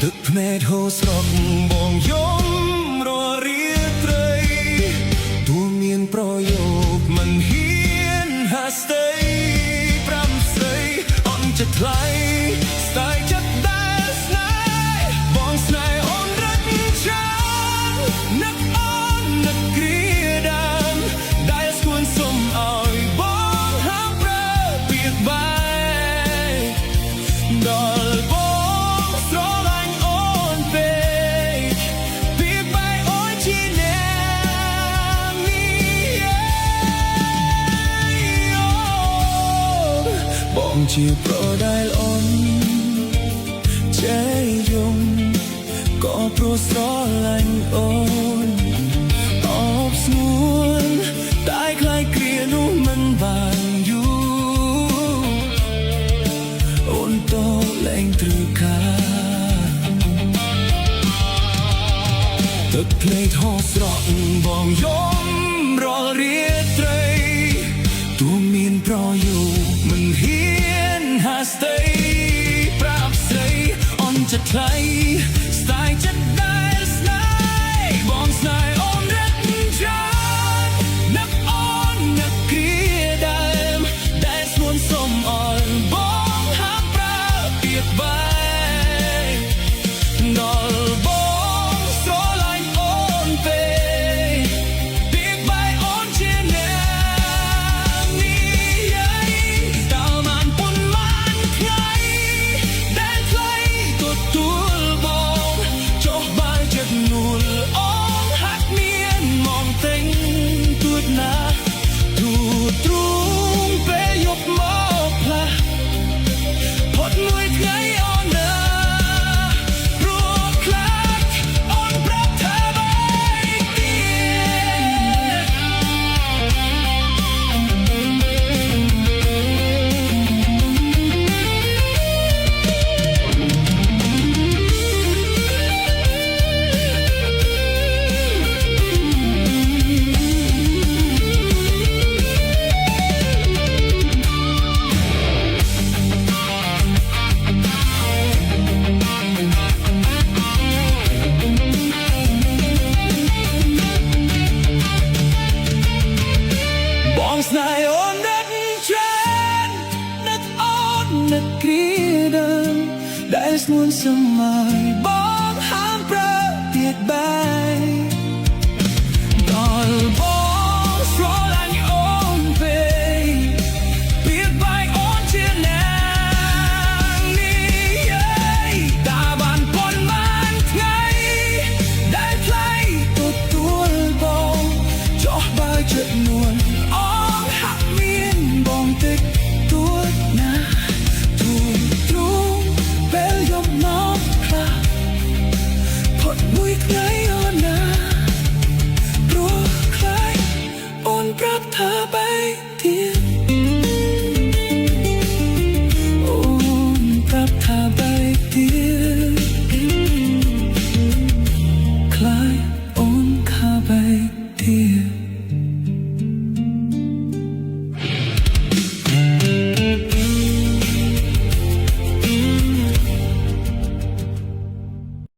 ទឹកភ្នែកហូរស្រក់បងយំររាត្រីទូមានប្រយោគមិនហ៊ានហាស្ដីប្រាំស្រីអន់ចិត្តថ្លៃស្ដាយចិត្តដែលស្នេហ៍បងស្នេហ៍អូនរត់ចាំនឹកអូននឹកគ្រាដើមដែលស្គួនសុំឲ្យបងហាមប្រើពាក្យបែកដល់ជាប្រដែលអូនចេះយំក៏ព្រោះស្រឡាញ់អូនអបស្ងួនតែខ្លាយគ្រានោះមិនបានយូរអូនតលែងត្រូវការទឹកភ្នែកហូរស្រក់បងយំរាល់រាត្រីទូមានប្រយោគមិនហ៊ានហាស្ដីប្រាប់ស្រីអន់ចិត្តថ្លៃស្ដាយចិត្តដែលស្នេហ៍បងស្នេហ៍អូនរត់ចាំនឹកអូននឹកគ្រាដើមដែលស្នួនសុំអល់បងហាមប្រើពាក្យបែកដល់បងស្រឡាញ់អូនពេកពាក្យបែកអូនជាអ្នកស្នេហ៍អូនរត់ចាំនឹកអូននឹកគ្រាដើមដែលស្នួនសម័យ